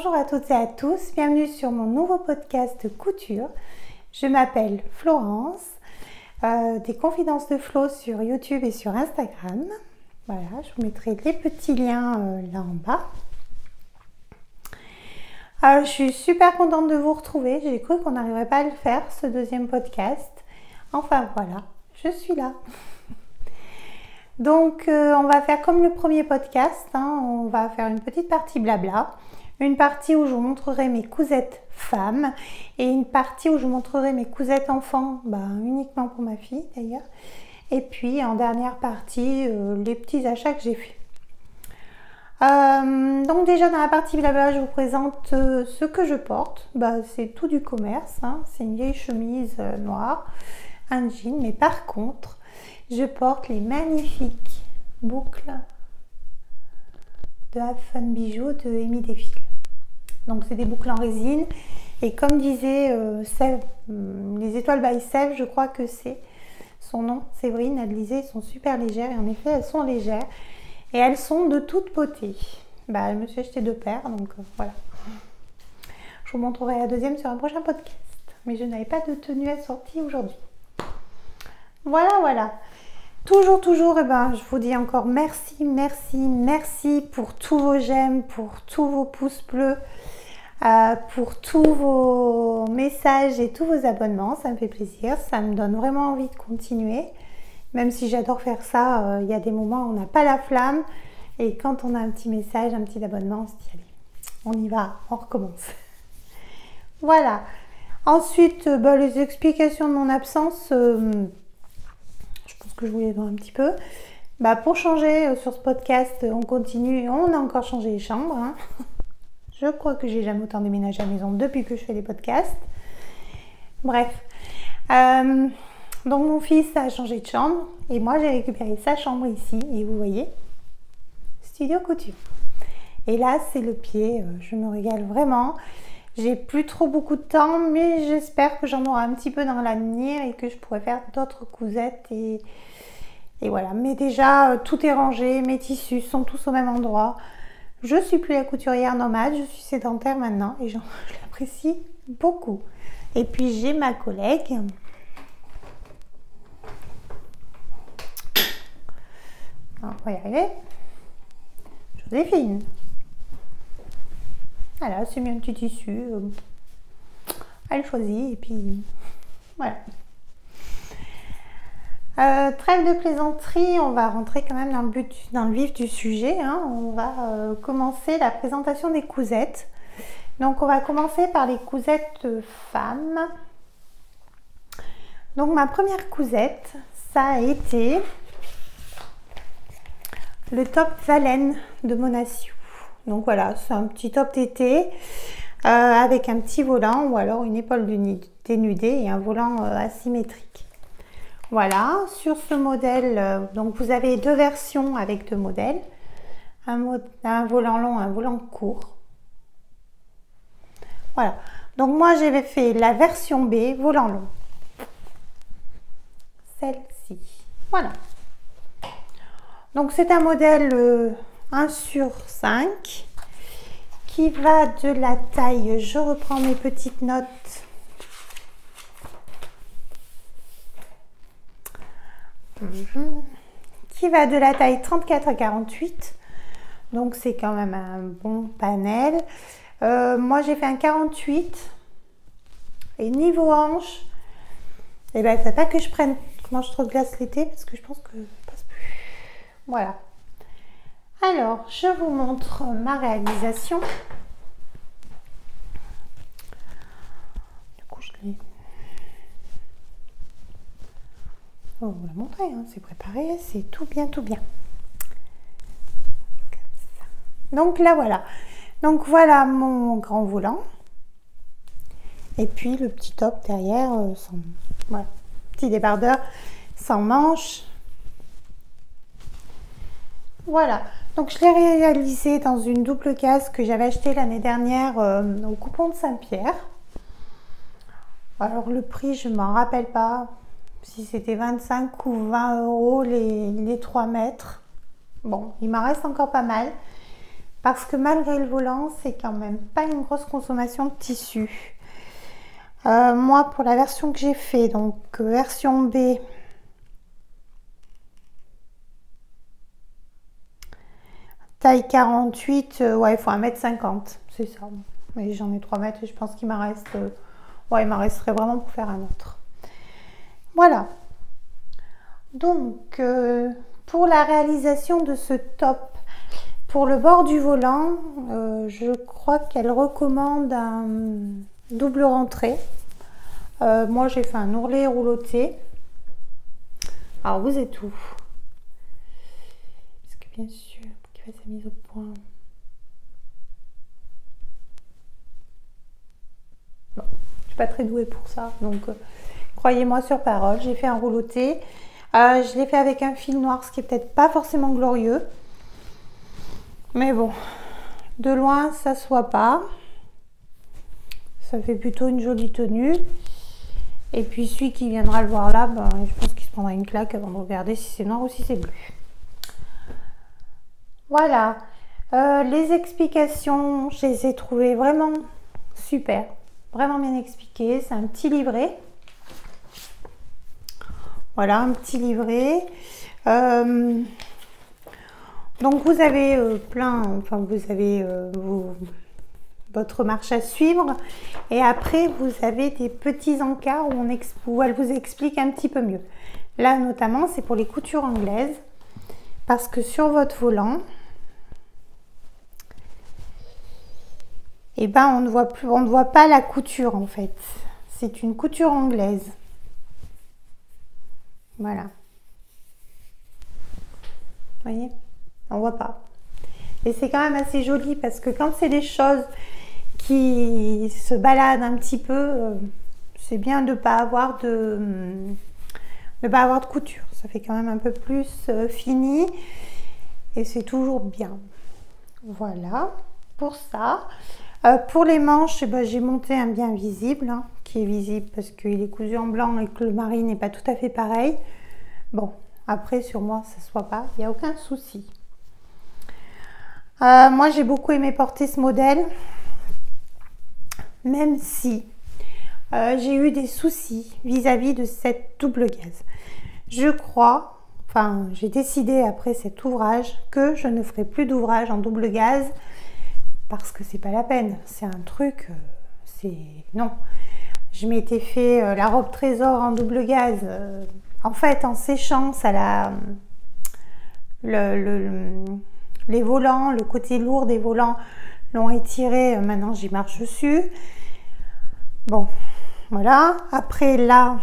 Bonjour à toutes et à tous, bienvenue sur mon nouveau podcast couture. Je m'appelle Florence, des Confidences de Flo sur YouTube et sur Instagram. Voilà, je vous mettrai les petits liens là en bas. Je suis super contente de vous retrouver, j'ai cru qu'on n'arriverait pas à le faire ce deuxième podcast. Enfin voilà, je suis là. Donc on va faire comme le premier podcast, on va faire une petite partie blabla, une partie où je vous montrerai mes cousettes femmes et une partie où je vous montrerai mes cousettes enfants, uniquement pour ma fille d'ailleurs. Et puis en dernière partie, les petits achats que j'ai faits. Donc déjà dans la partie blabla, je vous présente ce que je porte. C'est tout du commerce, c'est une vieille chemise noire, un jean, mais par contre, je porte les magnifiques boucles de Have Fun Bijoux de Amy Desfils. Donc c'est des boucles en résine et comme disait Sève, les étoiles by Sève, je crois que c'est son nom, Séverine, elle disait elles sont super légères et en effet elles sont légères et elles sont de toute beauté. Je me suis acheté 2 paires donc voilà. Je vous montrerai la deuxième sur un prochain podcast, mais je n'avais pas de tenue assortie aujourd'hui. Voilà. Toujours, je vous dis encore merci pour tous vos j'aime, pour tous vos pouces bleus, pour tous vos messages et tous vos abonnements. Ça me fait plaisir, ça me donne vraiment envie de continuer. Même si j'adore faire ça, il y a des moments où on n'a pas la flamme. Et quand on a un petit message, un petit abonnement, on se dit allez, on y va, on recommence. Voilà. Ensuite, les explications de mon absence... que je voulais voir un petit peu. Pour changer sur ce podcast, on continue, on a encore changé les chambres. Je crois que j'ai jamais autant déménagé à la maison depuis que je fais des podcasts. Bref. Donc mon fils a changé de chambre et moi j'ai récupéré sa chambre ici et vous voyez, studio couture. Et là c'est le pied, je me régale vraiment. J'ai plus trop beaucoup de temps, mais j'espère que j'en aurai un petit peu dans l'avenir et que je pourrai faire d'autres cousettes et voilà. Mais déjà, tout est rangé, mes tissus sont tous au même endroit. Je suis plus la couturière nomade, je suis sédentaire maintenant et je l'apprécie beaucoup. Et puis j'ai ma collègue. On va y arriver. Joséphine. Voilà, c'est mis un petit tissu. Elle choisit et puis voilà. Trêve de plaisanterie, on va rentrer quand même dans le vif du sujet. On va commencer la présentation des cousettes. Donc on va commencer par les cousettes femmes. Donc ma première cousette, ça a été le top Valen de Monacio. Donc voilà, c'est un petit top d'été avec un petit volant ou alors une épaule dénudée et un volant asymétrique. Voilà, sur ce modèle, donc vous avez 2 versions avec 2 modèles. Un volant long, un volant court. Voilà, donc moi j'avais fait la version B, volant long. Celle-ci, voilà. Donc c'est un modèle 1/5 qui va de la taille, je reprends mes petites notes, qui va de la taille 34 à 48, donc c'est quand même un bon panel. Moi j'ai fait un 48 et niveau hanche, il ne faut pas que je mange trop de glace l'été parce que je pense que ça passe plus. Voilà. Alors, je vous montre ma réalisation. Du coup, je l'ai... On va vous la montrer, c'est préparé, c'est tout bien. Comme ça. Donc là, voilà. Donc voilà mon grand volant. Et puis le petit top derrière, voilà, petit débardeur sans manche. Voilà. Donc je l'ai réalisé dans une double case que j'avais acheté l'année dernière au coupon de Saint-Pierre. Alors le prix, je ne m'en rappelle pas si c'était 25 ou 20 € les 3 mètres. Bon, il m'en reste encore pas mal. parce que malgré le volant, c'est quand même pas une grosse consommation de tissu. Moi, pour la version que j'ai fait, donc version B, taille 48, ouais, il faut 1,50 m, c'est ça. Mais j'en ai 3 mètres et je pense qu'il m'en reste, ouais, il m'en resterait vraiment pour faire un autre. Voilà. Donc, pour la réalisation de ce top, pour le bord du volant, je crois qu'elle recommande un double rentrée. Moi, j'ai fait un ourlet rouloté. Alors, vous êtes où? Parce que bien sûr, pour qu'il fasse sa mise au point. Bon, je suis pas très douée pour ça, donc croyez-moi sur parole. J'ai fait un rouloté. Je l'ai fait avec un fil noir, ce qui est peut-être pas forcément glorieux. Mais bon, de loin, ça se voit pas. Ça fait plutôt une jolie tenue. Et puis celui qui viendra le voir là, ben, je pense qu'il se prendra une claque avant de regarder si c'est noir ou si c'est bleu. Voilà. Les explications, je les ai trouvées vraiment super. Vraiment bien expliquées. C'est un petit livret. Voilà, un petit livret. Donc vous avez vous avez votre marche à suivre et après vous avez des petits encarts où elle vous explique un petit peu mieux. Là notamment c'est pour les coutures anglaises parce que sur votre volant, et ben on ne voit pas la couture en fait. C'est une couture anglaise. Voilà. Vous voyez? On voit pas. Et c'est quand même assez joli parce que quand c'est des choses qui se baladent un petit peu, c'est bien de ne pas avoir de couture. Ça fait quand même un peu plus fini et c'est toujours bien. Voilà pour ça. Pour les manches, ben, j'ai monté un bien visible, hein, qui est visible parce qu'il est cousu en blanc et que le marine n'est pas tout à fait pareil. Bon, après sur moi ça se voit pas, il n'y a aucun souci. Moi j'ai beaucoup aimé porter ce modèle, même si j'ai eu des soucis vis-à-vis de cette double gaze. Je crois, enfin j'ai décidé après cet ouvrage que je ne ferai plus d'ouvrage en double gaze parce que c'est pas la peine. C'est un truc, non. Je m'étais fait la robe trésor en double gaze. En fait, en séchant, ça les volants, le côté lourd des volants l'ont étiré. Maintenant, j'y marche dessus. Bon, voilà. Après, là,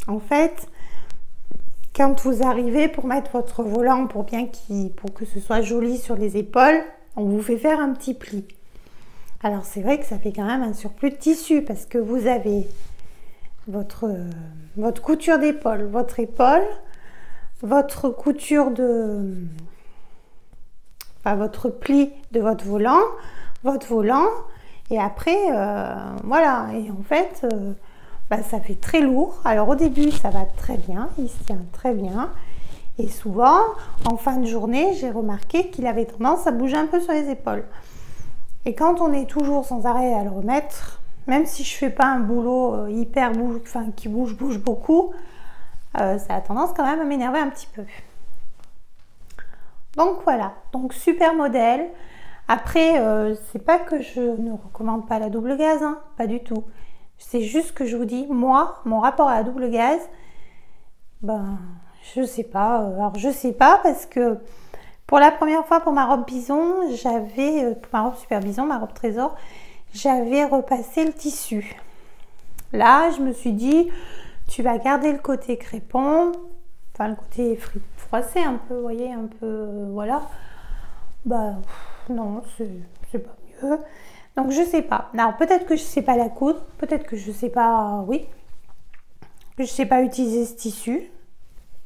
en fait, quand vous arrivez pour mettre votre volant pour que ce soit joli sur les épaules, on vous fait faire un petit pli. Alors, c'est vrai que ça fait quand même un surplus de tissu parce que vous avez votre couture d'épaule, votre épaule, votre couture votre pli de votre volant et après voilà. Et en fait ça fait très lourd. Alors au début ça va très bien, il se tient très bien et souvent en fin de journée j'ai remarqué qu'il avait tendance à bouger un peu sur les épaules et quand on est toujours sans arrêt à le remettre, même si je fais pas un boulot qui bouge beaucoup, ça a tendance quand même à m'énerver un petit peu. Donc voilà, donc super modèle. Après, c'est pas que je ne recommande pas la double gaze, hein, pas du tout. C'est juste que je vous dis, moi, mon rapport à la double gaze, ben, je sais pas. Alors je sais pas parce que pour la première fois pour ma robe bison, pour ma robe super bison, ma robe trésor, j'avais repassé le tissu. Là, je me suis dit, tu vas garder le côté crépon, enfin le côté froissé un peu, vous voyez, un peu, voilà. Bah non, c'est pas mieux. Donc je sais pas. Alors peut-être que je sais pas la coudre, peut-être que je sais pas, oui, que je sais pas utiliser ce tissu.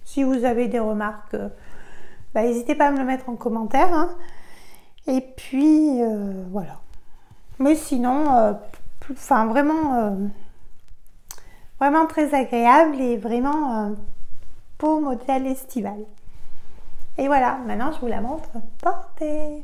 Si vous avez des remarques, n'hésitez pas à me le mettre en commentaire. Hein. Et puis voilà. Mais sinon, vraiment très agréable et vraiment beau modèle estival. Et voilà, maintenant je vous la montre portée.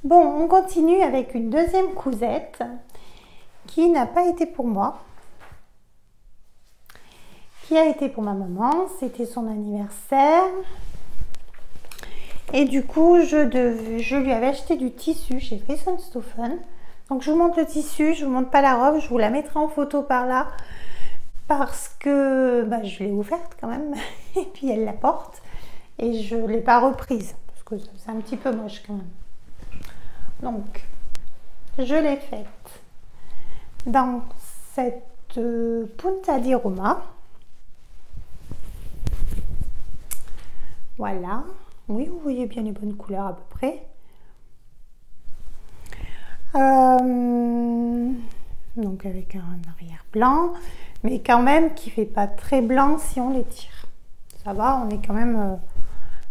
Bon, on continue avec une deuxième cousette qui n'a pas été pour moi, qui a été pour ma maman. C'était son anniversaire. Et du coup, je lui avais acheté du tissu chez Friessenstoffen. Donc, je vous montre le tissu, je vous montre pas la robe, je vous la mettrai en photo par là. Parce que je l'ai ouverte quand même. Et puis, elle la porte. Et je ne l'ai pas reprise. Parce que c'est un petit peu moche quand même. Donc, je l'ai faite dans cette Punta di Roma. Voilà. Oui, vous voyez bien les bonnes couleurs à peu près. Donc avec un arrière blanc, mais quand même qui fait pas très blanc si on les tire. Ça va, on est quand même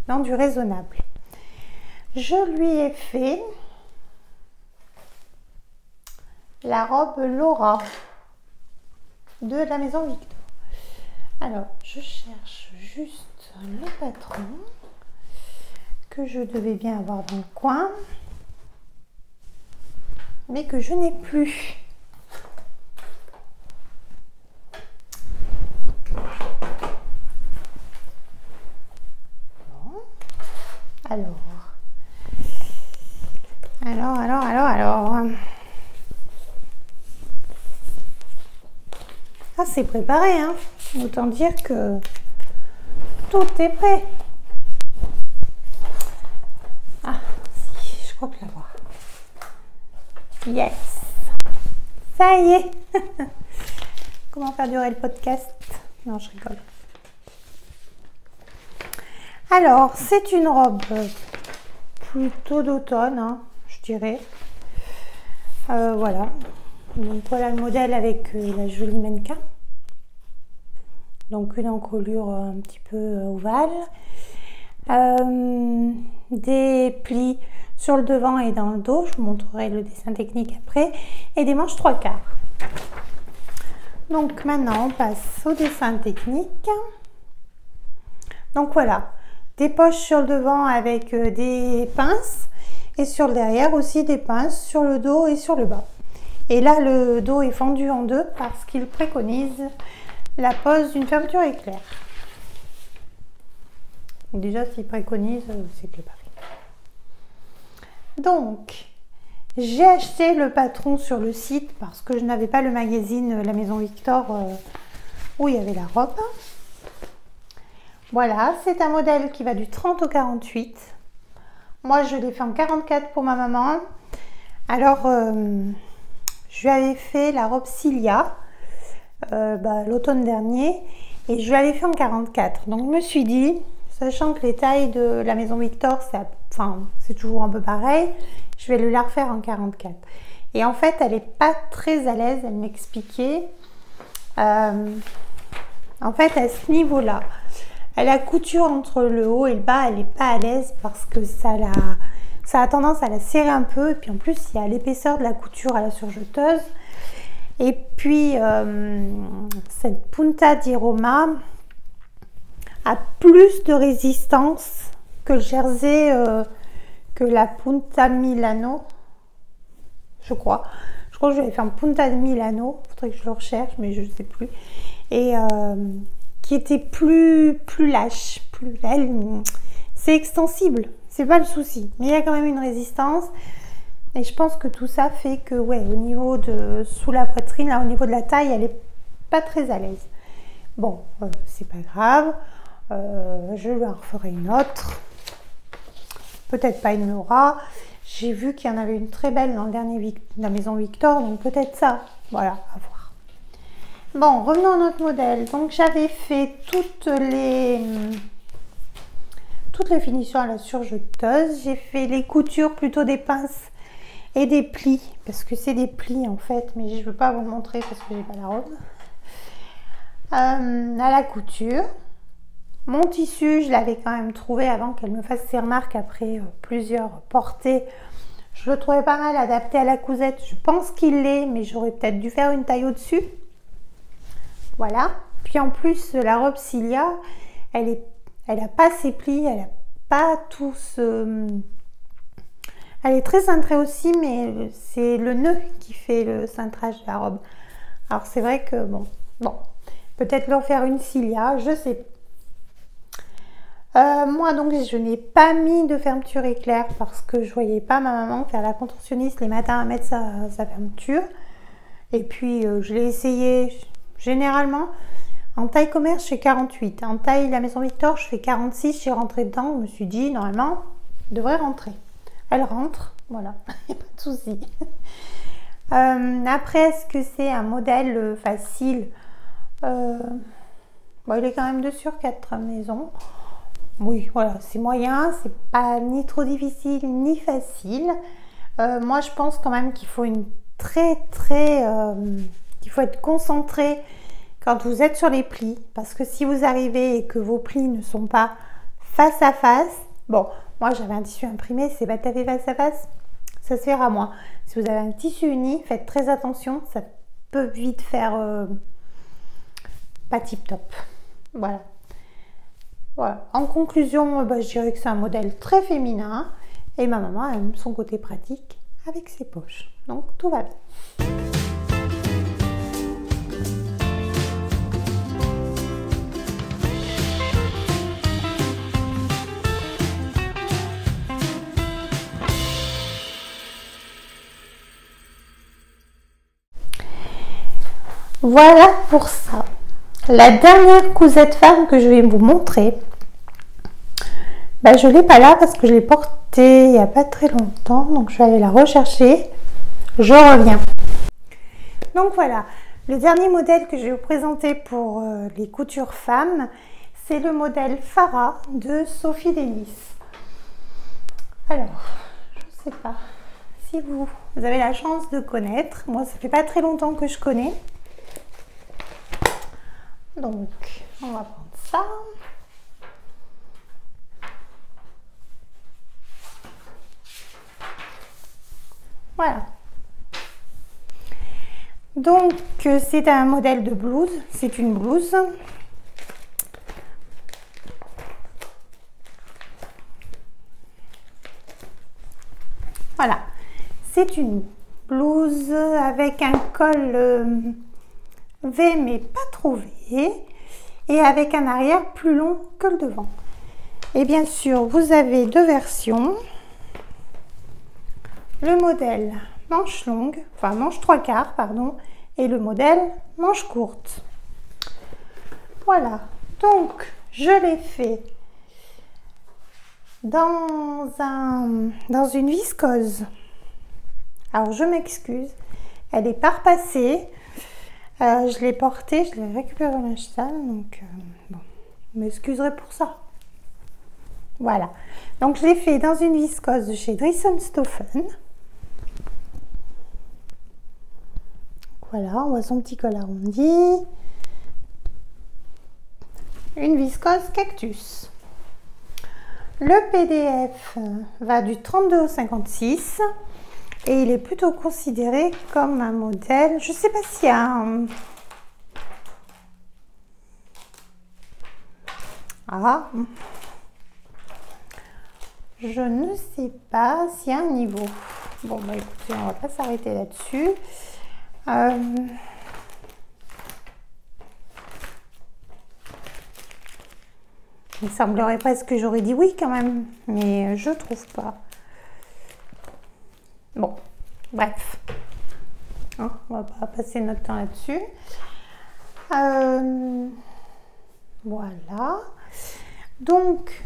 dans du raisonnable. Je lui ai fait la robe Laura de la maison Victor. Alors, je cherche juste le patron que je devais bien avoir dans le coin, mais que je n'ai plus. Bon. Alors. Ah, c'est préparé, hein. Autant dire que tout est prêt. Ah, si, je crois que la voir. Yes. Ça y est. Comment faire durer le podcast? Non, je rigole. Alors, c'est une robe plutôt d'automne, hein, je dirais. Voilà. Donc, voilà le modèle avec la jolie mannequin. Donc, une encolure un petit peu ovale. Des plis sur le devant et dans le dos, je vous montrerai le dessin technique après, et des manches 3/4. Donc maintenant on passe au dessin technique. Donc voilà, des poches sur le devant avec des pinces, et sur le derrière aussi des pinces sur le dos et sur le bas. Et là le dos est fendu en deux parce qu'il préconise la pose d'une fermeture éclair. Déjà, s'il préconise, c'est que pas fait. Donc, j'ai acheté le patron sur le site parce que je n'avais pas le magazine La Maison Victor où il y avait la robe. Voilà, c'est un modèle qui va du 30 au 48. Moi, je l'ai fait en 44 pour ma maman. Alors, je lui avais fait la robe Cilia l'automne dernier et je lui avais fait en 44. Donc, je me suis dit, sachant que les tailles de la Maison Victor, c'est toujours un peu pareil, je vais la refaire en 44. Et en fait, elle n'est pas très à l'aise, elle m'expliquait. En fait, à ce niveau-là, à la couture entre le haut et le bas, elle n'est pas à l'aise parce que ça a tendance à la serrer un peu. Et puis en plus, il y a l'épaisseur de la couture à la surjeteuse. Et puis, cette Punta di Roma a plus de résistance que le jersey, que la Punta Milano, je crois. Je crois que je vais faire un Punta Milano, il faudrait que je le recherche, mais je ne sais plus. Et qui était plus lâche, c'est extensible, c'est pas le souci, mais il y a quand même une résistance. Et je pense que tout ça fait que, ouais, au niveau de sous la poitrine, là, au niveau de la taille, elle est pas très à l'aise. Bon, c'est pas grave. Je lui en referai une autre. Peut-être pas une Laura. J'ai vu qu'il y en avait une très belle dans le dernier de la Maison Victor, donc peut-être ça. Voilà, à voir. Bon, revenons à notre modèle. Donc j'avais fait toutes les finitions à la surjeteuse. J'ai fait les coutures plutôt des pinces et des plis, parce que c'est des plis en fait, mais je ne veux pas vous le montrer parce que j'ai pas la robe. À la couture. Mon tissu, je l'avais quand même trouvé avant qu'elle me fasse ses remarques après plusieurs portées. Je le trouvais pas mal adapté à la cousette. Je pense qu'il l'est, mais j'aurais peut-être dû faire une taille au-dessus. Voilà. Puis en plus, la robe Cilia, elle a pas ses plis, elle a pas tout ce... Elle est très cintrée aussi, mais c'est le nœud qui fait le cintrage de la robe. Alors c'est vrai que bon, peut-être leur faire une cilia, je sais pas. Moi donc je n'ai pas mis de fermeture éclair parce que je voyais pas ma maman faire la contorsionniste les matins à mettre sa fermeture. Et puis je l'ai essayé généralement en taille commerce je fais 48, en taille la Maison Victor je fais 46, j'ai rentré dedans, je me suis dit normalement elle devrait rentrer. Elle rentre, voilà, il n'y a pas de souci. Après, est-ce que c'est un modèle facile? Bon, il est quand même 2 sur 4 maisons. Oui, voilà, c'est moyen, c'est pas ni trop difficile ni facile. Moi, je pense quand même qu'il faut il faut être concentré quand vous êtes sur les plis, parce que si vous arrivez et que vos plis ne sont pas face à face, bon, moi j'avais un tissu imprimé, c'est pas tapé face à face, ça se fera moins. Si vous avez un tissu uni, faites très attention, ça peut vite faire pas tip top. Voilà. Voilà. En conclusion, je dirais que c'est un modèle très féminin et ma maman aime son côté pratique avec ses poches. Donc tout va bien. Voilà pour ça. La dernière cousette femme que je vais vous montrer, je ne l'ai pas là parce que je l'ai portée il n'y a pas très longtemps, donc je vais aller la rechercher. Je reviens. Donc voilà, le dernier modèle que je vais vous présenter pour les coutures femmes, c'est le modèle Farah de Sophie Denis. Alors, je ne sais pas si vous avez la chance de connaître. Moi, ça fait pas très longtemps que je connais. Donc, on va prendre ça. Voilà. Donc, c'est un modèle de blouse. C'est une blouse. Voilà. C'est une blouse avec un col V, mais pas trop V, et avec un arrière plus long que le devant. Et bien sûr, vous avez 2 versions. Le modèle manche longue, enfin manche 3/4, pardon, et le modèle manche courte. Voilà, donc je l'ai fait dans une viscose. Alors je m'excuse, elle est pas repassée. Je l'ai portée, je l'ai récupérée au linge sale, donc bon, vous m'excuserez pour ça. Voilà, donc je l'ai fait dans une viscose de chez Dresden-Stoffen. Voilà, on voit son petit col arrondi. Une viscose cactus. Le PDF va du 32 au 56 et il est plutôt considéré comme un modèle. Je ne sais pas s'il y a un... Ah, je ne sais pas s'il y a un niveau. Bon, écoutez, on va pas s'arrêter là-dessus. Il semblerait presque que j'aurais dit oui quand même, mais je trouve pas. Bon, bref. Hein, on va pas passer notre temps là-dessus. Voilà. Donc,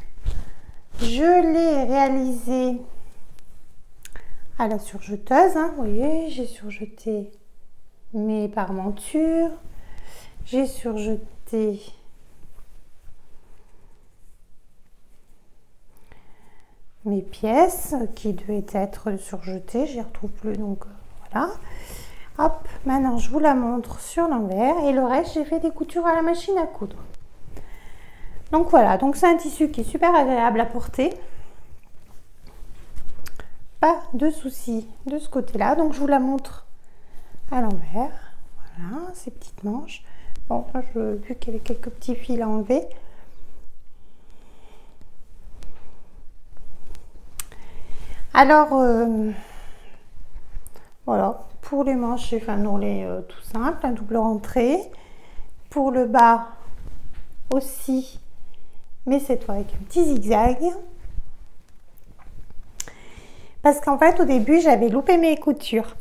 je l'ai réalisé à la surjeteuse. Hein. Vous voyez, j'ai surjeté mes parmentures. J'ai surjeté mes pièces qui devaient être surjetées. Je les retrouve plus, donc voilà. Hop, maintenant je vous la montre sur l'envers et le reste j'ai fait des coutures à la machine à coudre. Donc voilà, donc c'est un tissu qui est super agréable à porter. Pas de soucis de ce côté-là, donc je vous la montre à l'envers. Voilà, ces petites manches. Bon, vu qu'il y avait quelques petits fils à enlever. Alors, voilà, pour les manches, j'ai fait un ourlet tout simple, un double rentrée. Pour le bas aussi, mais cette fois avec un petit zigzag. Parce qu'en fait, au début, j'avais loupé mes coutures.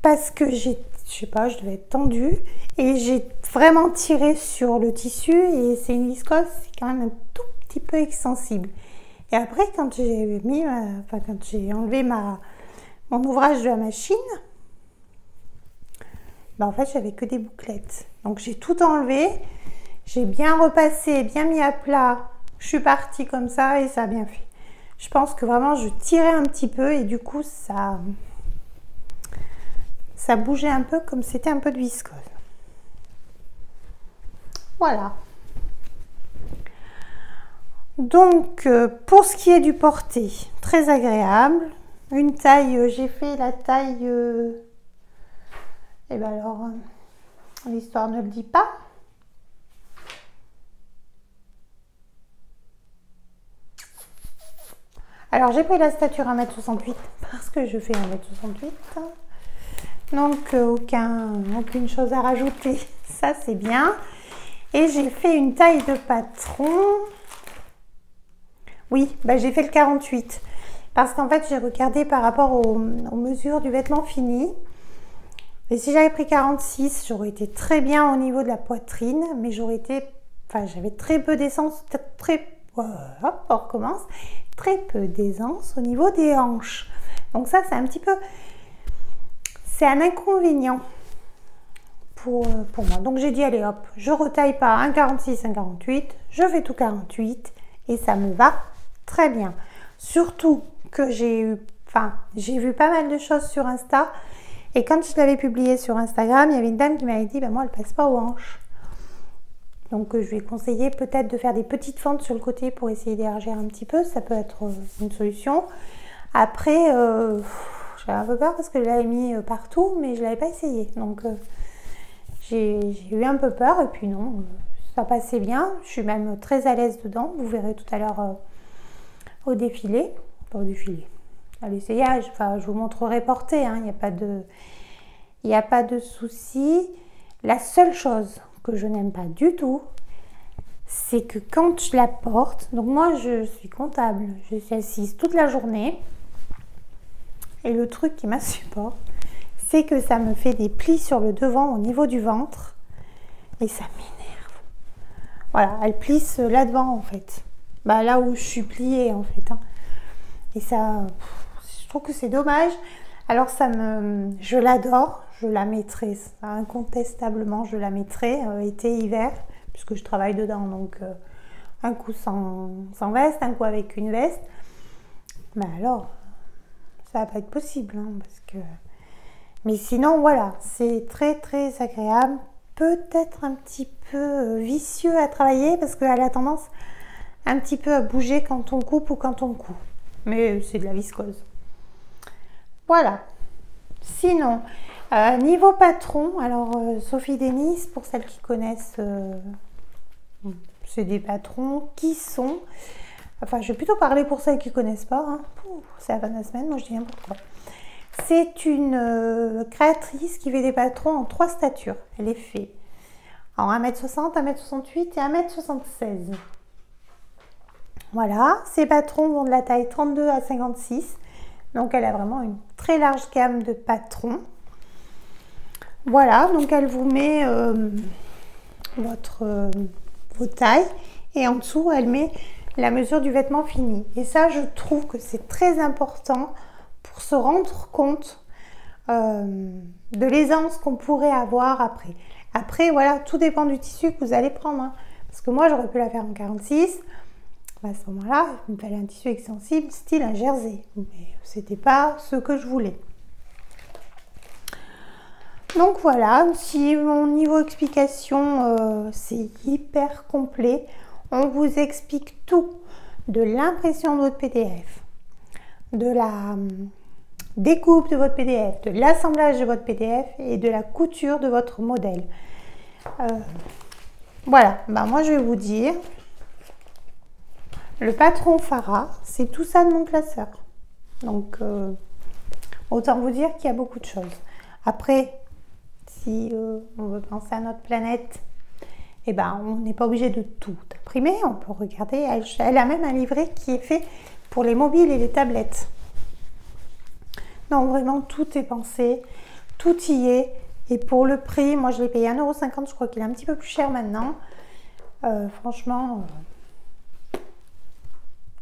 Parce que je sais pas, je devais être tendue. Et j'ai vraiment tiré sur le tissu. Et c'est une viscose, c'est quand même un tout petit peu extensible. Et après, quand j'ai quand j'ai enlevé mon ouvrage de la machine, en fait, j'avais que des bouclettes. Donc, j'ai tout enlevé. J'ai bien repassé, bien mis à plat. Je suis partie comme ça et ça a bien fait. Je pense que vraiment, je tirais un petit peu et du coup, ça bougeait un peu comme c'était un peu de viscose. Voilà. Donc, pour ce qui est du porté, très agréable. Une taille, j'ai fait la taille... et bien alors, l'histoire ne le dit pas. Alors, j'ai pris la stature 1m68 parce que je fais 1m68. Donc, aucune chose à rajouter. Ça, c'est bien. Et j'ai fait une taille de patron. Oui, j'ai fait le 48. Parce qu'en fait, j'ai regardé par rapport aux mesures du vêtement fini. Et si j'avais pris 46, j'aurais été très bien au niveau de la poitrine. Mais j'avais très peu d'aisance. Hop, on recommence. Très peu d'aisance au niveau des hanches. Donc ça, c'est un petit peu... C'est un inconvénient pour moi. Donc j'ai dit, allez hop, je retaille pas un 46, un 48. Je fais tout 48 et ça me va très bien. Surtout que j'ai vu pas mal de choses sur Insta. Et quand je l'avais publié sur Instagram, il y avait une dame qui m'avait dit, moi, elle passe pas aux hanches. Donc, je lui ai conseillé peut-être de faire des petites fentes sur le côté pour essayer d'élargir un petit peu. Ça peut être une solution. Après, j'avais un peu peur parce que je l'avais mis partout, mais je ne l'avais pas essayé. Donc, j'ai eu un peu peur. Et puis non, ça passait bien. Je suis même très à l'aise dedans. Vous verrez tout à l'heure au défilé. Pas au défilé. À l'essayage. Je vous montrerai porté. Il n'y a pas de souci. La seule chose que je n'aime pas du tout, c'est que quand je la porte, donc moi je suis comptable, je suis assise toute la journée et le truc qui m'insupporte, c'est que ça me fait des plis sur le devant au niveau du ventre et ça m'énerve. Voilà, elle plisse là devant en fait, là où je suis pliée en fait, et ça, je trouve que c'est dommage. Alors je l'adore, je la mettrai, incontestablement je la mettrai été, hiver, puisque je travaille dedans, donc un coup sans veste, un coup avec une veste. Mais alors, ça va pas être possible, parce que... Mais sinon, voilà, c'est très très agréable, peut-être un petit peu vicieux à travailler, parce qu'elle a tendance un petit peu à bouger quand on coupe ou quand on coud. Mais c'est de la viscose. Voilà. Sinon, niveau patron, alors Sophie Denis, pour celles qui connaissent, c'est des patrons qui sont... je vais plutôt parler pour celles qui ne connaissent pas. C'est la fin de la semaine, moi je dis n'importe quoi. C'est une créatrice qui fait des patrons en 3 statures. Elle est fait en 1m60, 1m68 et 1m76. Voilà, ces patrons vont de la taille 32 à 56. Donc, elle a vraiment une très large gamme de patrons. Voilà, donc elle vous met vos tailles et en dessous, elle met la mesure du vêtement fini. Et ça, je trouve que c'est très important pour se rendre compte de l'aisance qu'on pourrait avoir après. Après, voilà, tout dépend du tissu que vous allez prendre. Parce que moi, j'aurais pu la faire en 46. À ce moment-là, il me fallait un tissu extensible, style un jersey. Mais c'était pas ce que je voulais. Donc voilà, si mon niveau explication, c'est hyper complet. On vous explique tout, de l'impression de votre PDF, de la découpe de votre PDF, de l'assemblage de votre PDF et de la couture de votre modèle. Voilà, moi je vais vous dire, le patron Farah, c'est tout ça de mon classeur. Donc, autant vous dire qu'il y a beaucoup de choses. Après, si on veut penser à notre planète, eh ben, on n'est pas obligé de tout imprimer. On peut regarder. Elle a même un livret qui est fait pour les mobiles et les tablettes. Non, vraiment, tout est pensé. Tout y est. Et pour le prix, moi, je l'ai payé 1,50 €. Je crois qu'il est un petit peu plus cher maintenant. Franchement,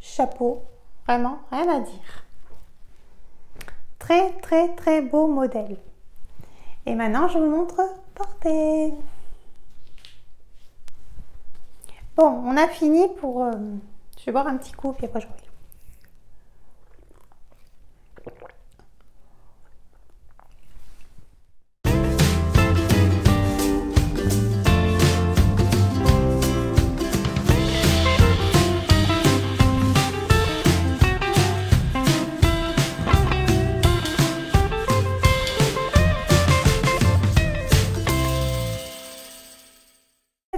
chapeau. Vraiment, rien à dire. Très, très, très beau modèle. Et maintenant, je vous montre portée. Bon, on a fini pour... je vais boire un petit coup, puis après je reviens.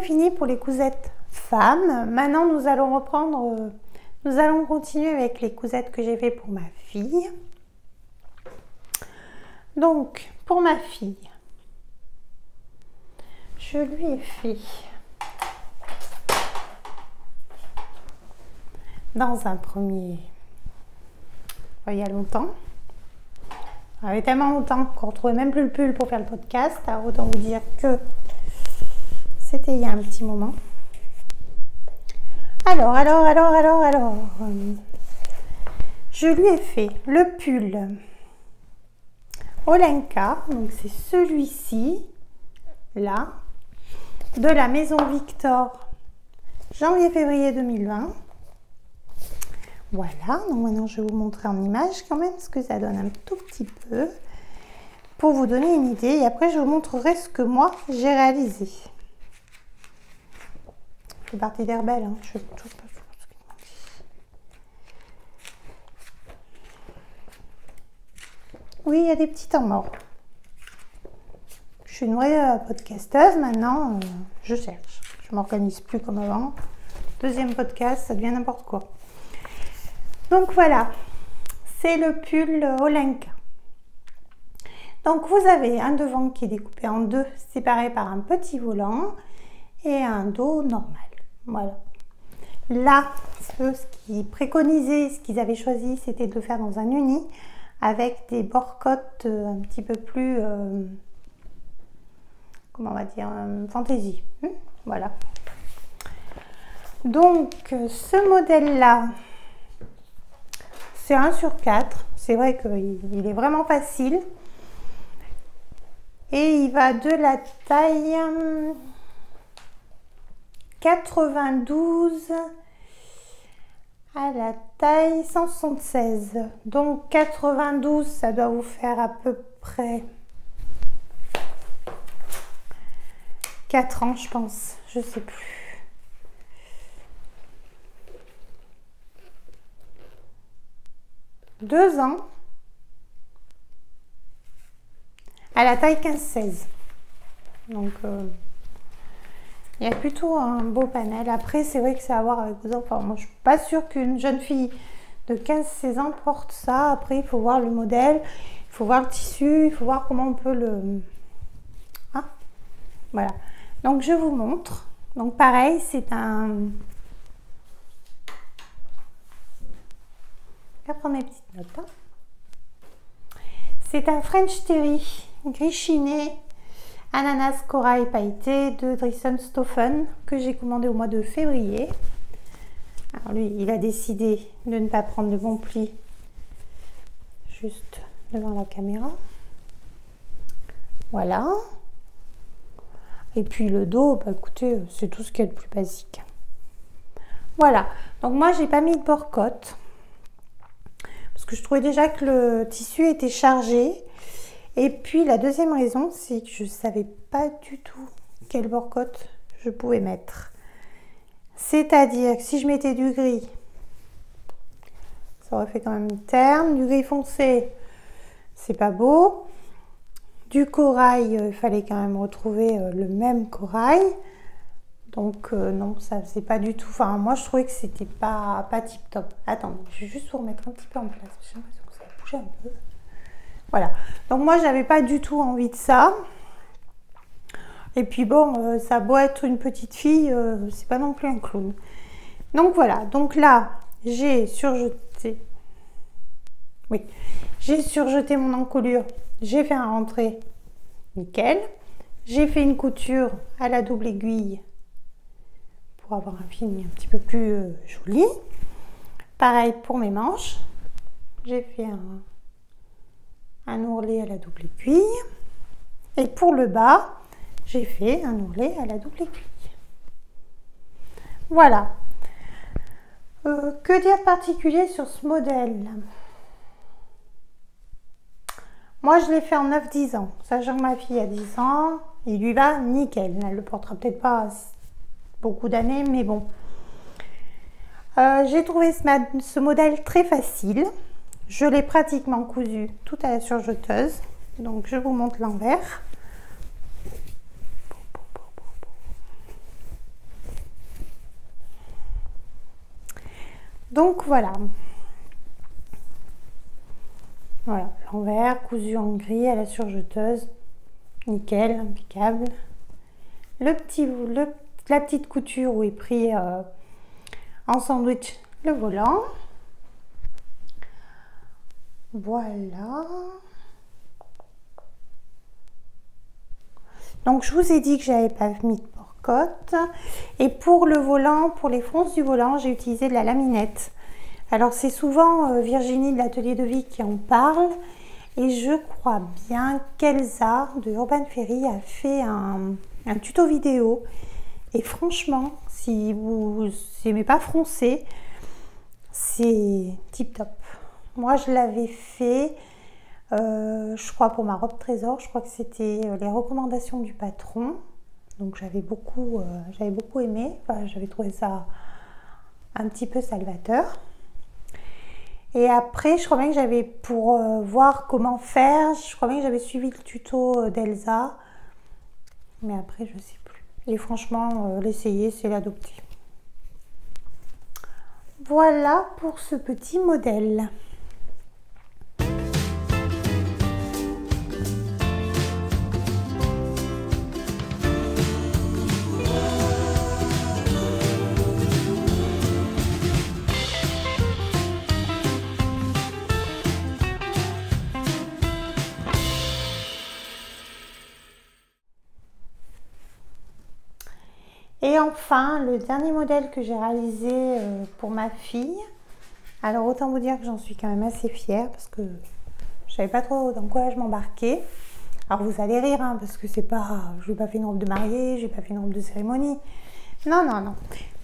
Fini pour les cousettes femmes. Maintenant, nous allons reprendre, nous allons continuer avec les cousettes que j'ai fait pour ma fille. Donc, pour ma fille, je lui ai fait dans un premier, il y a longtemps. Il y avait tellement longtemps qu'on ne retrouvait même plus le pull pour faire le podcast. Alors, autant vous dire que c'était il y a un petit moment. Alors, je lui ai fait le pull Olenka, donc c'est celui-ci, là, de la maison Victor, janvier-février 2020. Voilà, donc maintenant je vais vous montrer en image quand même ce que ça donne un tout petit peu, pour vous donner une idée, et après je vous montrerai ce que moi j'ai réalisé. Je fais partie d'Herbel, hein. Je touche pas sur ce qu'il m'a dit. Oui, il y a des petits temps morts. Je suis une vraie podcasteuse maintenant, je cherche. Je m'organise plus comme avant. Deuxième podcast, ça devient n'importe quoi. Donc voilà, c'est le pull Olenka. Donc vous avez un devant qui est découpé en deux, séparé par un petit volant et un dos normal. Voilà. Là, ce qu'ils préconisaient, ce qu'ils avaient choisi, c'était de le faire dans un uni avec des bords-côtes un petit peu plus, comment on va dire, fantaisie. Voilà. Donc, ce modèle-là, c'est 1/4. C'est vrai qu'il est vraiment facile. Et il va de la taille 92 à la taille 176. Donc 92, ça doit vous faire à peu près 4 ans, je pense. Je sais plus. Deux ans à la taille 15-16. Donc il y a plutôt un beau panel. Après, c'est vrai que c'est à voir avec vos enfants. Moi, je suis pas sûre qu'une jeune fille de 15-16 ans porte ça. Après, il faut voir le modèle, il faut voir le tissu, il faut voir comment on peut le... Hein, voilà. Donc, je vous montre. Donc, pareil, c'est un... Je vais prendre mes petites notes. Hein. C'est un French Terry gris chiné ananas corail pailleté de Dresden-Stoffen que j'ai commandé au mois de février. Alors lui, il a décidé de ne pas prendre de bon pli juste devant la caméra. Voilà. Et puis le dos, bah écoutez, c'est tout ce qu'il y a de plus basique. Voilà. Donc moi, j'ai pas mis de bord-côte parce que je trouvais déjà que le tissu était chargé. Et puis la deuxième raison, c'est que je ne savais pas du tout quel bord-côte je pouvais mettre. C'est-à-dire que si je mettais du gris, ça aurait fait quand même une terne. Du gris foncé, c'est pas beau. Du corail, il fallait quand même retrouver le même corail. Donc non, ça c'est pas du tout. Enfin, moi je trouvais que c'était pas tip top. Attends, je vais juste vous remettre un petit peu en place. J'ai l'impression que bouger un peu. Voilà. Donc moi, j'avais pas du tout envie de ça. Et puis bon, ça a beau être une petite fille, c'est pas non plus un clown. Donc voilà. Donc là, j'ai surjeté. Oui. J'ai surjeté mon encolure. J'ai fait un rentré. Nickel. J'ai fait une couture à la double aiguille pour avoir un fini un petit peu plus joli. Pareil pour mes manches. J'ai fait un ourlet à la double aiguille. Et pour le bas, j'ai fait un ourlet à la double aiguille. Voilà. Que dire de particulier sur ce modèle? Moi, je l'ai fait en 9-10 ans. Sachant que ma fille a 10 ans, il lui va nickel. Elle le portera peut-être pas beaucoup d'années, mais bon. J'ai trouvé ce modèle très facile. Je l'ai pratiquement cousu tout à la surjeteuse. Donc, je vous montre l'envers. Donc, voilà. Voilà, l'envers, cousu en gris à la surjeteuse. Nickel, impeccable. La petite couture où est pris en sandwich le volant. Voilà. Donc je vous ai dit que j'avais pas mis de porte-côte. Et pour le volant, pour les fronces du volant, j'ai utilisé de la laminette. Alors c'est souvent Virginie de l'Atelier de Vie qui en parle. Et je crois bien qu'Elsa de Urban Ferry a fait un tuto vidéo. Et franchement, si vous n'aimez pas froncer, c'est tip top. Moi, je l'avais fait, je crois, pour ma robe trésor. Je crois que c'était les recommandations du patron. Donc, j'avais beaucoup aimé. Enfin, j'avais trouvé ça un petit peu salvateur. Et après, je crois bien que j'avais, pour voir comment faire, je crois bien que j'avais suivi le tuto d'Elsa. Mais après, je ne sais plus. Et franchement, l'essayer, c'est l'adopter. Voilà pour ce petit modèle. Et enfin, le dernier modèle que j'ai réalisé pour ma fille. Alors, autant vous dire que j'en suis quand même assez fière parce que je savais pas trop dans quoi je m'embarquais. Alors, vous allez rire, hein, parce que c'est pas... Je n'ai pas fait une robe de mariée, j'ai pas fait une robe de cérémonie. Non, non, non.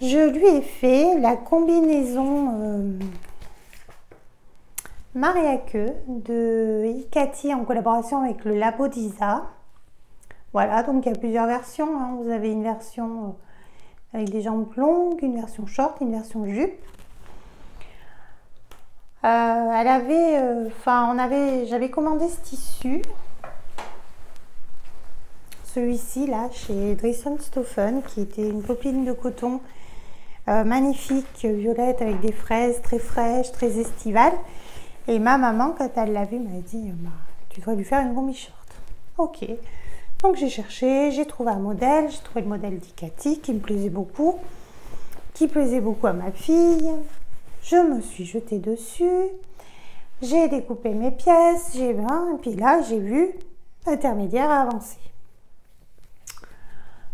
Je lui ai fait la combinaison Maria Queue de Ikati en collaboration avec le Labo d'Isa. Voilà, donc il y a plusieurs versions. Hein. Vous avez une version avec des jambes longues, une version short, une version jupe. J'avais commandé ce tissu, celui-ci là, chez Driessen Stoffen, qui était une popeline de coton magnifique, violette avec des fraises très fraîches, très estivales. Et ma maman, quand elle l'a vu, m'a dit tu devrais lui faire une combi short. Ok. Donc j'ai cherché, j'ai trouvé un modèle, j'ai trouvé le modèle d'Ikati qui me plaisait beaucoup, qui plaisait beaucoup à ma fille. Je me suis jetée dessus, j'ai découpé mes pièces, et puis là j'ai vu intermédiaire à avancer.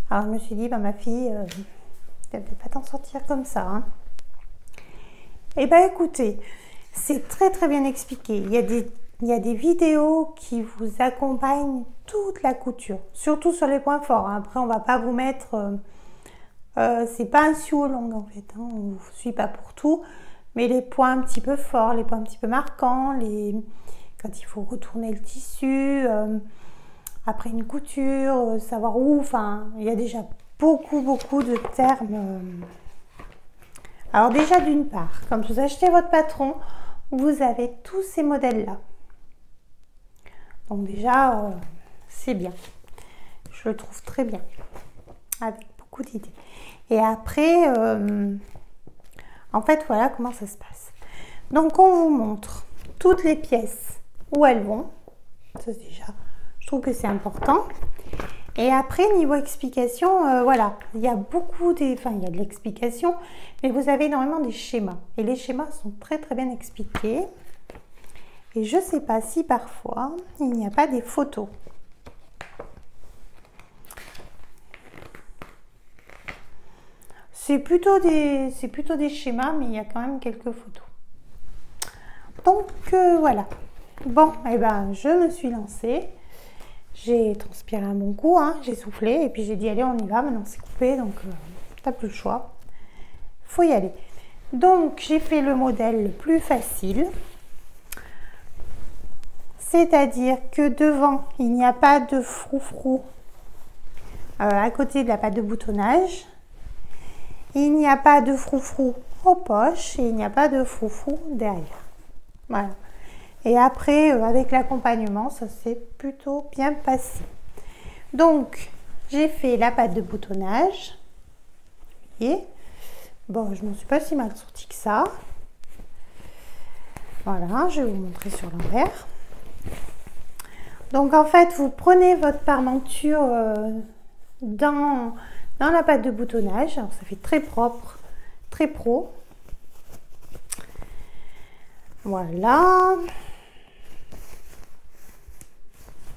Alors je me suis dit, ma fille, tu ne vas pas t'en sortir comme ça. Hein. Eh bien écoutez, c'est très très bien expliqué. Il y a des vidéos qui vous accompagnent toute la couture, surtout sur les points forts. Après, on va pas vous mettre... c'est pas un sioux long en fait, hein, on ne vous suit pas pour tout, mais les points un petit peu forts, les points un petit peu marquants, quand il faut retourner le tissu, après une couture, savoir où, enfin, il y a déjà beaucoup de termes. Alors déjà, d'une part, quand vous achetez votre patron, vous avez tous ces modèles-là. Donc déjà, c'est bien. Je le trouve très bien, avec beaucoup d'idées. Et après, en fait, voilà comment ça se passe. Donc, on vous montre toutes les pièces où elles vont. Ça déjà, je trouve que c'est important. Et après, niveau explication, voilà, il y a il y a de l'explication, mais vous avez énormément des schémas. Et les schémas sont très très bien expliqués. Et je ne sais pas si parfois, il n'y a pas des photos. C'est plutôt des schémas, mais il y a quand même quelques photos. Donc, voilà. Bon, et ben, je me suis lancée. J'ai transpiré un bon coup, hein, j'ai soufflé et puis j'ai dit allez on y va, maintenant c'est coupé donc t'as plus le choix, faut y aller. Donc j'ai fait le modèle le plus facile, c'est-à-dire que devant il n'y a pas de froufrou à côté de la patte de boutonnage, il n'y a pas de froufrou aux poches et il n'y a pas de froufrou derrière. Voilà. Et après, avec l'accompagnement, ça s'est plutôt bien passé. Donc, j'ai fait la patte de boutonnage. Et bon, je m'en suis pas si mal sortie que ça. Voilà, je vais vous montrer sur l'envers. Donc, en fait, vous prenez votre parmenture dans la patte de boutonnage. Alors, ça fait très propre, très pro. Voilà.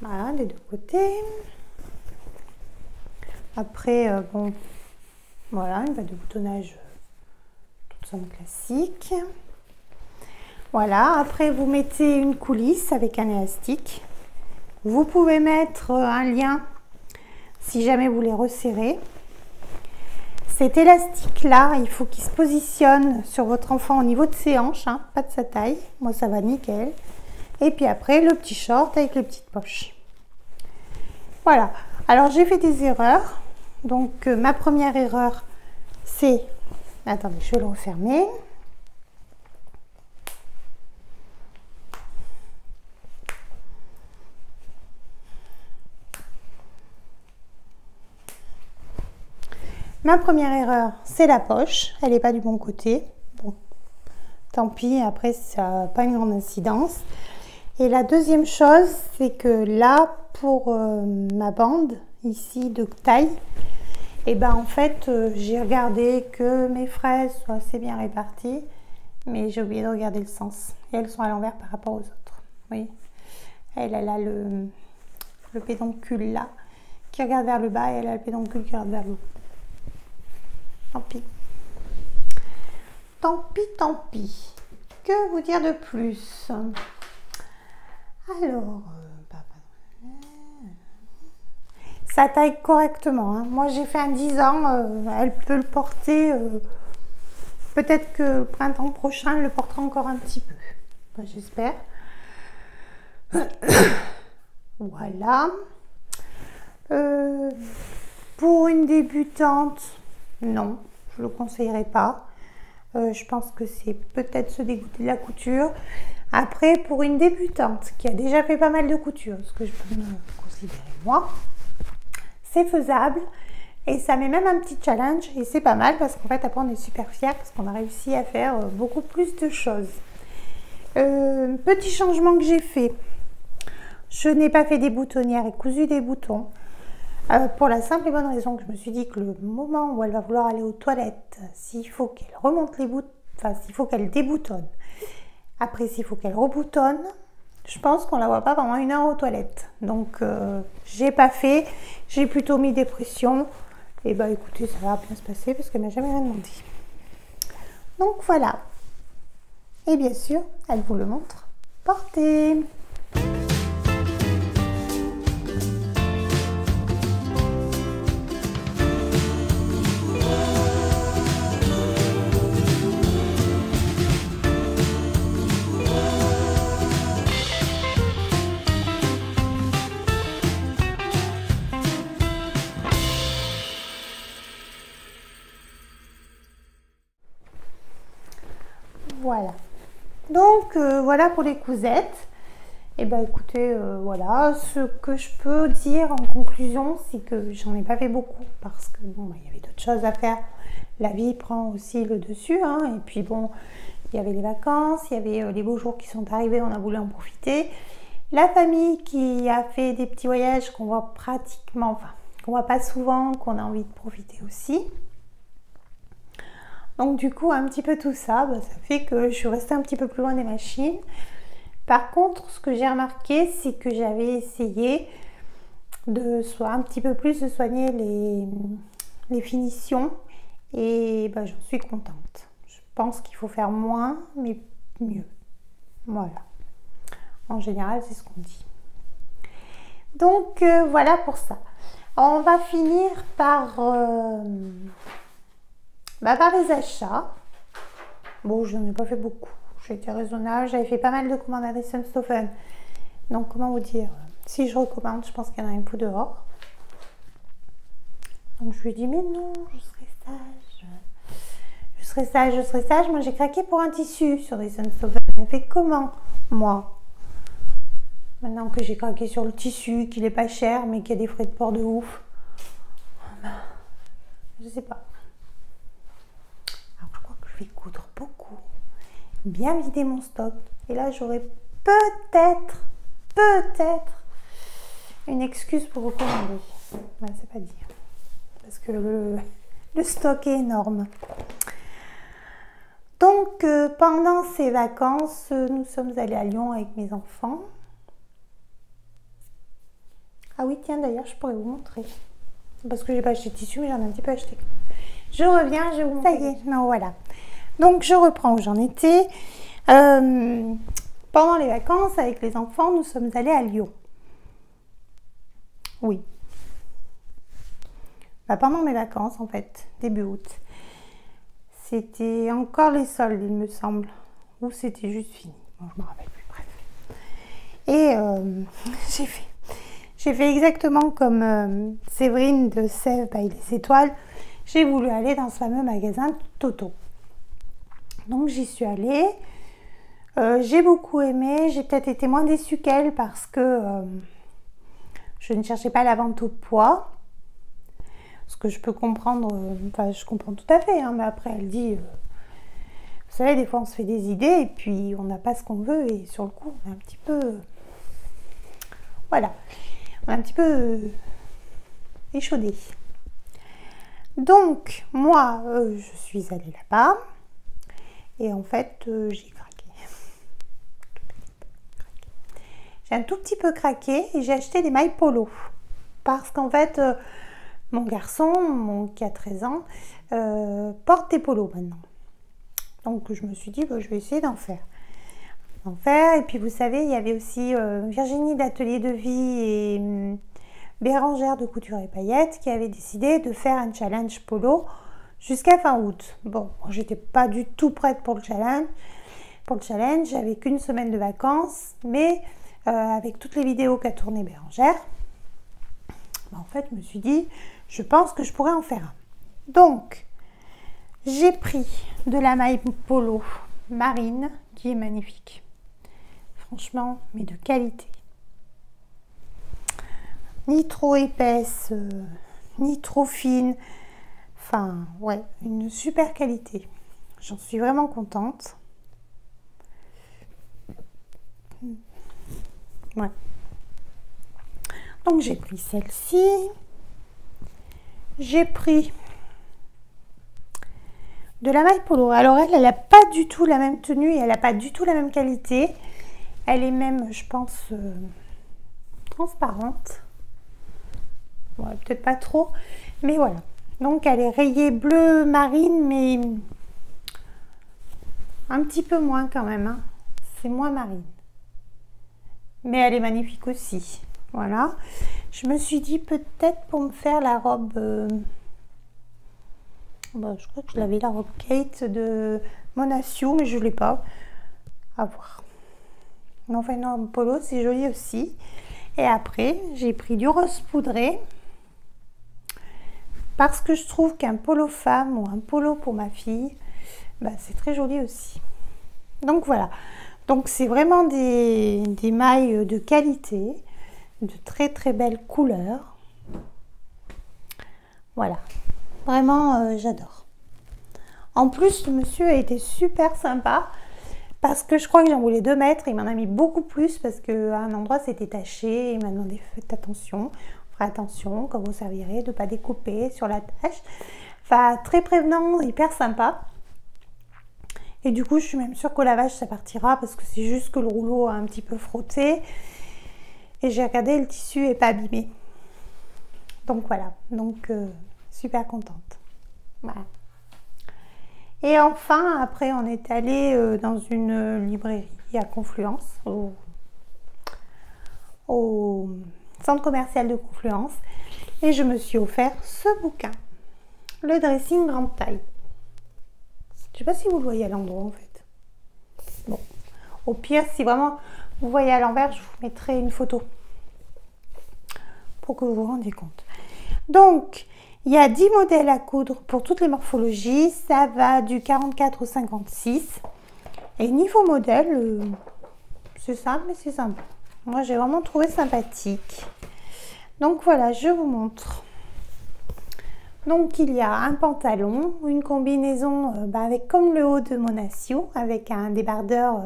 Voilà, des deux côtés. Après, bon, voilà, une patte de boutonnage toute simple classique. Voilà, après vous mettez une coulisse avec un élastique. Vous pouvez mettre un lien si jamais vous les resserrez. Cet élastique-là, il faut qu'il se positionne sur votre enfant au niveau de ses hanches, hein, pas de sa taille. Moi, ça va nickel. Et puis après, le petit short avec les petites poches. Voilà. Alors, j'ai fait des erreurs. Donc, ma première erreur, c'est... Attendez, je vais le refermer. Ma première erreur, c'est la poche. Elle n'est pas du bon côté. Bon, tant pis, après, ça n'a pas une grande incidence. Et la deuxième chose, c'est que là, pour ma bande, ici, de taille, et ben en fait, j'ai regardé que mes fraises soient assez bien réparties, mais j'ai oublié de regarder le sens. Et elles sont à l'envers par rapport aux autres. Oui. Elle a le pédoncule là, qui regarde vers le bas, et elle a le pédoncule qui regarde vers le haut. Tant pis. Tant pis, tant pis. Que vous dire de plus? Alors, ça taille correctement. Hein. Moi, j'ai fait un 10 ans. Elle peut le porter. Peut-être que le printemps prochain, elle le portera encore un petit peu. Enfin, j'espère. Voilà. Pour une débutante, non, je ne le conseillerais pas. Je pense que c'est peut-être se dégoûter de la couture. Après, pour une débutante qui a déjà fait pas mal de couture, ce que je peux me considérer moi, c'est faisable et ça met même un petit challenge et c'est pas mal parce qu'en fait après on est super fiers parce qu'on a réussi à faire beaucoup plus de choses. Petit changement que j'ai fait, je n'ai pas fait des boutonnières et cousu des boutons pour la simple et bonne raison que je me suis dit que le moment où elle va vouloir aller aux toilettes, s'il faut qu'elle remonte les boutons, enfin s'il faut qu'elle déboutonne, après s'il faut qu'elle reboutonne, je pense qu'on la voit pas pendant 1 heure aux toilettes. Donc j'ai pas fait, j'ai plutôt mis des pressions. Et bah écoutez, ça va bien se passer parce qu'elle m'a jamais rien demandé. Donc voilà. Et bien sûr, elle vous le montre porté. Voilà. Donc voilà pour les cousettes. Et ben écoutez, voilà, ce que je peux dire en conclusion, c'est que j'en ai pas fait beaucoup parce que bon, il y avait d'autres choses à faire. La vie prend aussi le dessus, hein, et puis bon, il y avait les vacances, il y avait les beaux jours qui sont arrivés, on a voulu en profiter. La famille qui a fait des petits voyages qu'on voit pratiquement, enfin, qu'on voit pas souvent, qu'on a envie de profiter aussi. Donc du coup, un petit peu tout ça, ça fait que je suis restée un petit peu plus loin des machines. Par contre, ce que j'ai remarqué, c'est que j'avais essayé un petit peu plus de soigner les finitions et j'en suis contente. Je pense qu'il faut faire moins, mais mieux. Voilà. En général, c'est ce qu'on dit. Donc, voilà pour ça. On va finir par les achats. Bon, je n'en ai pas fait beaucoup. J'ai été raisonnable. J'avais fait pas mal de commandes à Sunstoffen. Donc, comment vous dire, si je recommande, je pense qu'il y en a un peu dehors. Donc, je lui ai dit, mais non, je serai sage. Je serai sage, je serai sage. Moi, j'ai craqué pour un tissu sur des Sunstoffen. Elle fait comment, moi? Maintenant que j'ai craqué sur le tissu, qu'il est pas cher, mais qu'il y a des frais de port de ouf. Je sais pas. Alors, je crois que je vais coudre beaucoup. Bien vider mon stock. Et là, j'aurai peut-être une excuse pour recommander. Ouais, c'est pas dire. Parce que le stock est énorme. Donc, pendant ces vacances, nous sommes allés à Lyon avec mes enfants. Ah oui, tiens, d'ailleurs, je pourrais vous montrer. Parce que j'ai pas acheté de tissu, mais j'en ai un petit peu acheté. Je reviens, je vous montre. Ça y est, non, voilà. Donc, je reprends où j'en étais. Pendant les vacances, avec les enfants, nous sommes allés à Lyon. Oui. Pendant mes vacances, en fait, début août. C'était encore les soldes, il me semble. Ou c'était juste fini. Bon, je me rappelle plus, bref. Et j'ai fait exactement comme Séverine de Sèvres by les Étoiles. J'ai voulu aller dans ce fameux magasin Toto. Donc j'y suis allée. J'ai beaucoup aimé. J'ai peut-être été moins déçue qu'elle parce que je ne cherchais pas la vente au poids. Ce que je peux comprendre, je comprends tout à fait. Hein, mais après, elle dit, vous savez, des fois on se fait des idées et puis on n'a pas ce qu'on veut. Et sur le coup, on est un petit peu... Voilà. On est un petit peu échaudé. Donc, moi, je suis allée là-bas. Et en fait, j'ai craqué. J'ai un tout petit peu craqué et j'ai acheté des mailles polo. Parce qu'en fait, mon garçon, qui a 13 ans, porte des polos maintenant. Donc, je me suis dit, je vais essayer d'en faire. Et puis, vous savez, il y avait aussi Virginie d'Atelier de Vie et Bérangère de Couture et Paillettes qui avaient décidé de faire un challenge polo jusqu'à fin août. Bon, j'étais pas du tout prête pour le challenge. J'avais qu'une semaine de vacances, mais avec toutes les vidéos qu'a tourné Bérangère, en fait, je me suis dit, je pense que je pourrais en faire un. Donc, j'ai pris de la maille polo marine qui est magnifique. Franchement, mais de qualité. Ni trop épaisse, ni trop fine. Enfin, ouais, une super qualité. J'en suis vraiment contente. Ouais. Donc, j'ai pris celle-ci. J'ai pris de la maille polo. Alors, elle n'a pas du tout la même tenue et elle n'a pas du tout la même qualité. Elle est même, je pense, transparente. Ouais, peut-être pas trop, mais voilà. Donc, elle est rayée bleu marine, mais un petit peu moins quand même. Hein. C'est moins marine. Mais elle est magnifique aussi. Voilà. Je me suis dit peut-être pour me faire la robe... je crois que je l'avais, la robe Kate de Monasio, mais je ne l'ai pas. À voir. Enfin, une robe polo, c'est joli aussi. Et après, j'ai pris du rose poudré. Parce que je trouve qu'un polo femme ou un polo pour ma fille, c'est très joli aussi. Donc voilà. Donc c'est vraiment des mailles de qualité, de très très belles couleurs. Voilà. Vraiment, j'adore. En plus, le monsieur a été super sympa parce que je crois que j'en voulais 2 mètres. Il m'en a mis beaucoup plus parce qu'à un endroit c'était taché. Il m'a demandé faites attention, ferez attention quand vous servirez de ne pas découper sur la tâche. Enfin, très prévenant, hyper sympa. Et du coup, je suis même sûre qu'au lavage, ça partira parce que c'est juste que le rouleau a un petit peu frotté. Et j'ai regardé, le tissu n'est pas abîmé. Donc voilà, donc super contente. Voilà. Et enfin, après, on est allé dans une librairie à Confluence, au centre commercial de Confluence. Et je me suis offert ce bouquin, le dressing grande taille. Je ne sais pas si vous le voyez à l'endroit en fait. Bon, au pire, si vraiment vous voyez à l'envers, je vous mettrai une photo pour que vous vous rendiez compte. Donc, il y a 10 modèles à coudre pour toutes les morphologies. Ça va du 44 au 56. Et niveau modèle, c'est simple, mais c'est sympa. Moi, j'ai vraiment trouvé sympathique. Donc voilà, je vous montre. Donc il y a un pantalon, une combinaison avec comme le haut de Monacio, avec un débardeur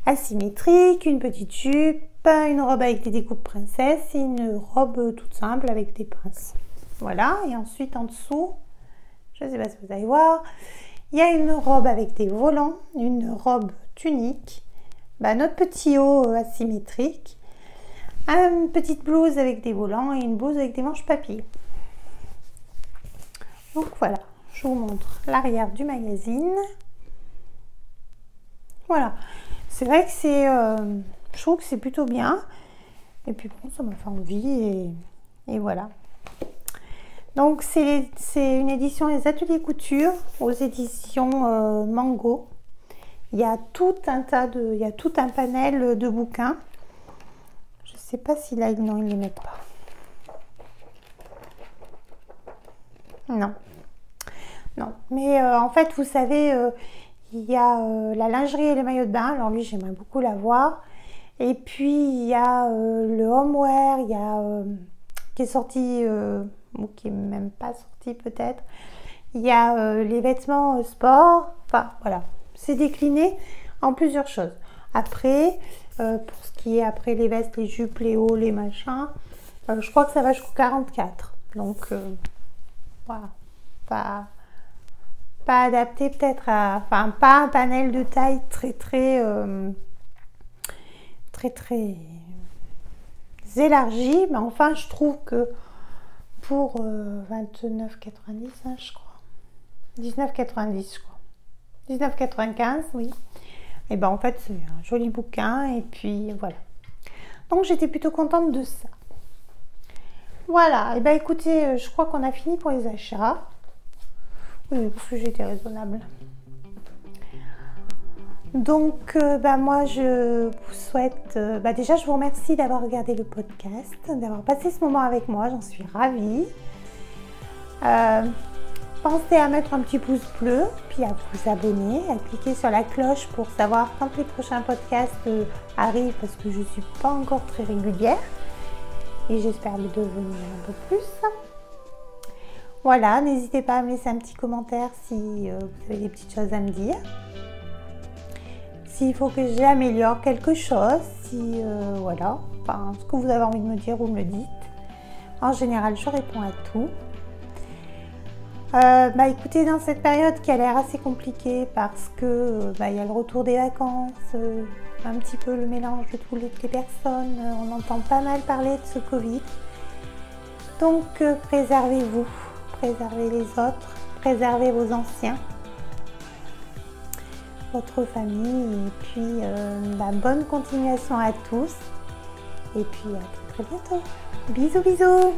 asymétrique, une petite jupe, une robe avec des découpes princesse et une robe toute simple avec des pinces. Voilà, et ensuite en dessous, je ne sais pas si vous allez voir, il y a une robe avec des volants, une robe tunique, notre petit haut asymétrique, une petite blouse avec des volants et une blouse avec des manches papillons. Donc voilà, je vous montre l'arrière du magazine. Voilà, c'est vrai que c'est, je trouve que c'est plutôt bien. Et puis bon, ça m'a fait envie et voilà. Donc c'est une édition Les Ateliers Couture aux éditions Mango. Il y a tout un panel de bouquins. Je sais pas si là, non, ils ne les mettent pas. Non, non, mais en fait, vous savez, il y a la lingerie et les maillots de bain. Alors lui, j'aimerais beaucoup l'avoir. Et puis il y a le homeware, il y a qui est sorti, ou qui est même pas sorti peut-être. Il y a les vêtements sport. Enfin voilà, c'est décliné en plusieurs choses. Après, pour ce qui est après les vestes, les jupes, les hauts, les machins, je crois que ça va jusqu'au 44. Donc voilà, pas adapté peut-être à, enfin pas un panel de taille très élargi, mais enfin je trouve que pour 29,90 hein, je crois, 19,90 je crois, 19,95 oui, et ben en fait c'est un joli bouquin et puis voilà, donc j'étais plutôt contente de ça. Voilà, et ben écoutez, je crois qu'on a fini pour les achats. Oui, parce que j'étais raisonnable. Donc, moi, je vous souhaite... déjà, je vous remercie d'avoir regardé le podcast, d'avoir passé ce moment avec moi. J'en suis ravie. Pensez à mettre un petit pouce bleu, puis à vous abonner, à cliquer sur la cloche pour savoir quand les prochains podcasts arrivent, parce que je ne suis pas encore très régulière. Et j'espère le devenir un peu plus. Voilà, n'hésitez pas à me laisser un petit commentaire si vous avez des petites choses à me dire. S'il faut que j'améliore quelque chose, si voilà, enfin, ce que vous avez envie de me dire, vous me le dites. En général, je réponds à tout. Écoutez, dans cette période qui a l'air assez compliquée parce que il y a le retour des vacances, un petit peu le mélange de toutes les personnes, on entend pas mal parler de ce Covid. Donc préservez-vous, préservez les autres, préservez vos anciens, votre famille, et puis bonne continuation à tous, et puis à très bientôt. Bisous bisous.